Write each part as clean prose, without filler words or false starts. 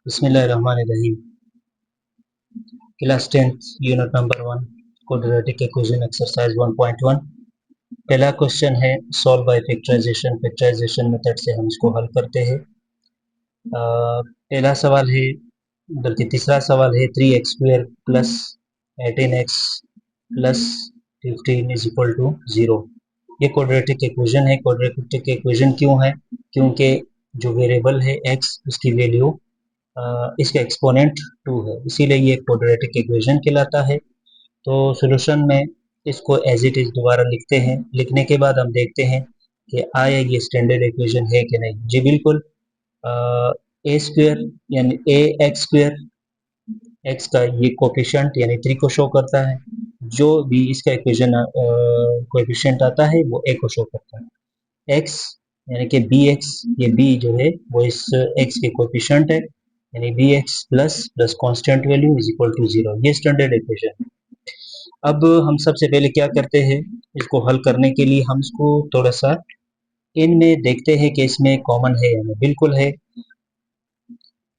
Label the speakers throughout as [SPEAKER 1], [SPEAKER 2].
[SPEAKER 1] बिस्मिल्लाहिर्रहमानिर्रहीम। Class 10th unit number 1 quadratic equation exercise 1.1। पहला question है सॉल्व बाय फैक्टराइजेशन मेथड से हम इसको हल करते हैं। पहला सवाल है, बल्कि तीसरा सवाल है 3x² plus 18x plus 15 is equal to 0। ये क्वाड्रेटिक इक्वेशन है। क्वाड्रेटिक इक्वेशन क्यों है? क्योंकि जो वेरिएबल है x, उसकी वैल्यू इसका एक्सपोनेंट 2 है, इसीलिए ये क्वाड्रेटिक इक्वेशन कहलाता है। तो सॉल्यूशन में इसको एज इट इज दोबारा लिखते हैं। लिखने के बाद हम देखते हैं कि आया ये स्टैंडर्ड इक्वेशन है कि नहीं। जी बिल्कुल। ए स्क्वायर यानी ए एक्स स्क्वायर, एक्स का ये कोफिशिएंट यानी 3 को शो करता है। जो भी इसका इक्वेशन कोफिशिएंट आता है वो ए को शो करता है। एक्स यानी कि बी एक्स, ये बी जो है वो इस एक्स के कोफिशिएंट है, यानी b x plus plus constant value is equal to 0। ये स्टैंडर्ड इक्वेशन है। अब हम सबसे पहले क्या करते हैं, इसको हल करने के लिए हम इसको थोड़ा सा इनमें देखते हैं कि इसमें कॉमन है या नहीं। बिल्कुल है।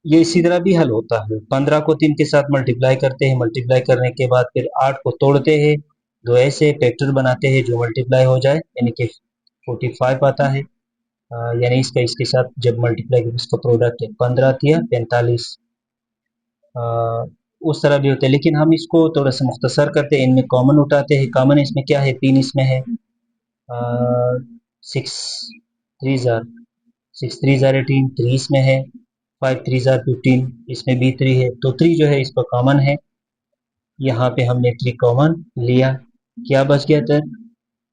[SPEAKER 1] ये इसी तरह भी हल होता है। 15 को 3 के साथ मल्टीप्लाई करते हैं, मल्टीप्लाई करने के बाद फिर 8 को तोड़ते हैं, दो ऐसे फैक्टर बनाते हैं जो मल्टीप्लाई हो जाए, यानी कि 45 आता है। यानी इसका इसके साथ जब मल्टीप्लाई करें, इसका प्रोडक्ट है 15 या 45, उस तरह भी होते हैं। लेकिन हम इसको थोड़ा सा मुख्तसर करते हैं, इनमें कॉमन उठाते हैं। कॉमन इसमें क्या है? 3 इसमें है, 6 3 जार 3 इसमें है, 5 3 जार 15 इसमें भी 3 है, तो 3 जो है इसका कॉमन है। यहाँ पे हमने 3 कॉमन लिया, क्या बच गया था?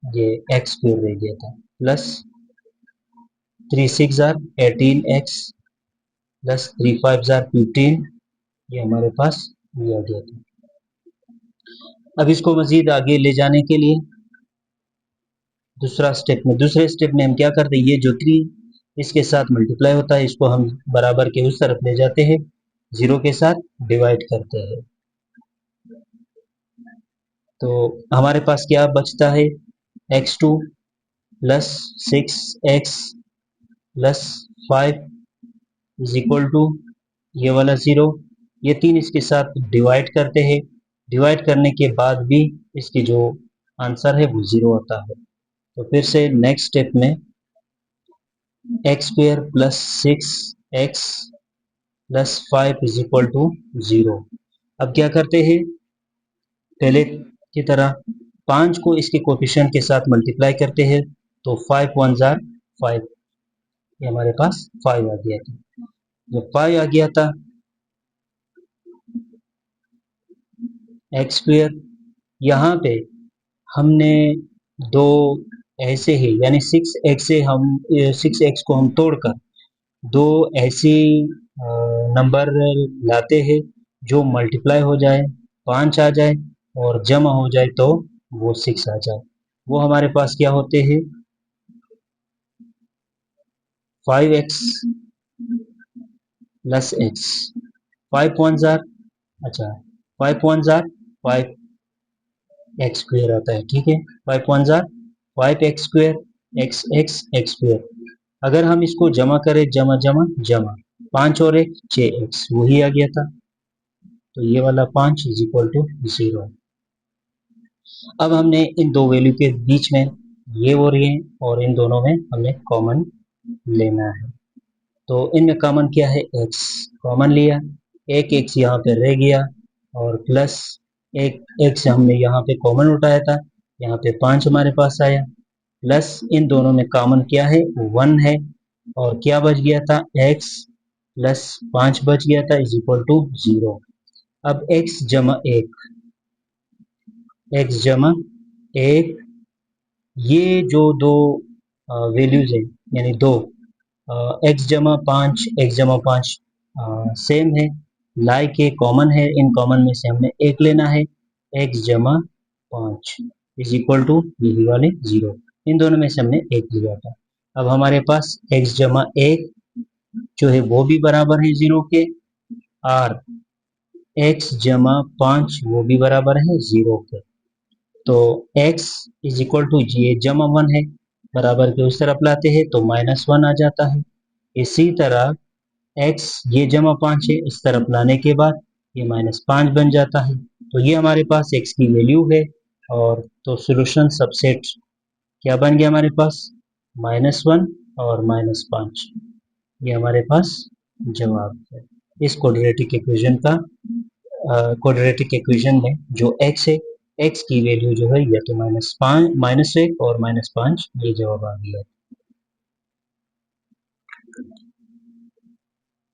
[SPEAKER 1] ये एक्स स्क्वायर रह गया था, plus 3 6 jar 18x plus 3 5 jar 15, ये हमारे पास ये आ गया था। अब इसको मजीद आगे ले जाने के लिए दूसरे स्टेप में हम क्या करते हैं, ये जो 3 इसके साथ मल्टीप्लाई होता है, इसको हम बराबर के उस तरफ ले जाते हैं, 0 के साथ डिवाइड करते हैं। तो हमारे पास क्या बचता है? x2 plus 6x plus 5 is equal to ये वाला 0। ये 3 इसके साथ डिवाइड करते हैं, डिवाइड करने के बाद भी इसकी जो आंसर है वो 0 आता है। तो फिर से नेक्स्ट स्टेप में x square plus 6x plus 5 is equal to 0। अब क्या करते हैं, पहले की तरह 5 को इसके कोफिशिएंट के साथ मल्टीप्लाई करते हैं, तो 5 1 जार 5, ये हमारे पास 5 आ गया था। जब 5 आ गया था, एक्स स्क्वायर, यहाँ पे हमने दो ऐसे ही, यानी 6x से हम 6x को हम तोड़कर दो ऐसी नंबर लाते हैं जो मल्टीप्लाई हो जाए, 5 आ जाए, और जमा हो जाए तो वो 6 आ जाए। वो हमारे पास क्या होते हैं? 5x प्लस x, 5 1 जार, अच्छा 5 1 जार 5 एक्स स्क्वायर आता है, ठीक है। 5 1 jar 5 x square, x x x square. अगर हम इसको जमा करें, जमा जमा जमा, 5 और 1 6x, वही आ गया था। तो ये वाला 5 इज इक्वल टू 0। अब हमने इन दो वैल्यू के बीच में ये और ये, और इन दोनों में हमने कॉमन लेना है। तो इनमें कॉमन क्या है? x कॉमन लिया, एक x यहाँ पे रह गया, और प्लस एक x हमने यहाँ पे कॉमन उठाया था, यहाँ पे 5 हमारे पास आया, प्लस इन दोनों में कॉमन क्या है? 1 है, और क्या बच गया था? x प्लस 5 बच गया था, इज इक्वल टू 0। अब x जमा 1, x जमा 1, ये जो दो वैल्यूज है, यानी दो, एक्स जमा 5 एक्स जमा 5 सेम है, लाइक है, कॉमन है, इन कॉमन में से हमने एक लेना है, एक्स जमा 5 इज इक्वल टू यही वाले 0। इन दोनों में से हमने एक लिया था। अब हमारे पास एक्स जमा 1 जो है वो भी बराबर है 0 के, और एक्स जमा 5 वो भी बराबर है 0 के। तो x इज इक्वल टू, ये जमा 1 है, बराबर के उस तरफ लाते हैं तो -1 आ जाता है। इसी तरह x ये जमा 5 है, इस तरफ लाने के बाद ये -5 बन जाता है। तो ये हमारे पास x की वैल्यू है। और तो सॉल्यूशन सबसेट क्या बन गया हमारे पास, -1 और -5। ये हमारे पास जवाब है इस क्वाड्रेटिक इक्वेशन का। क्वाड्रेटिक इक्वेशन में जो x है, x की वैल्यू जो है या तो -1 और -5, ये जवाब आ गया।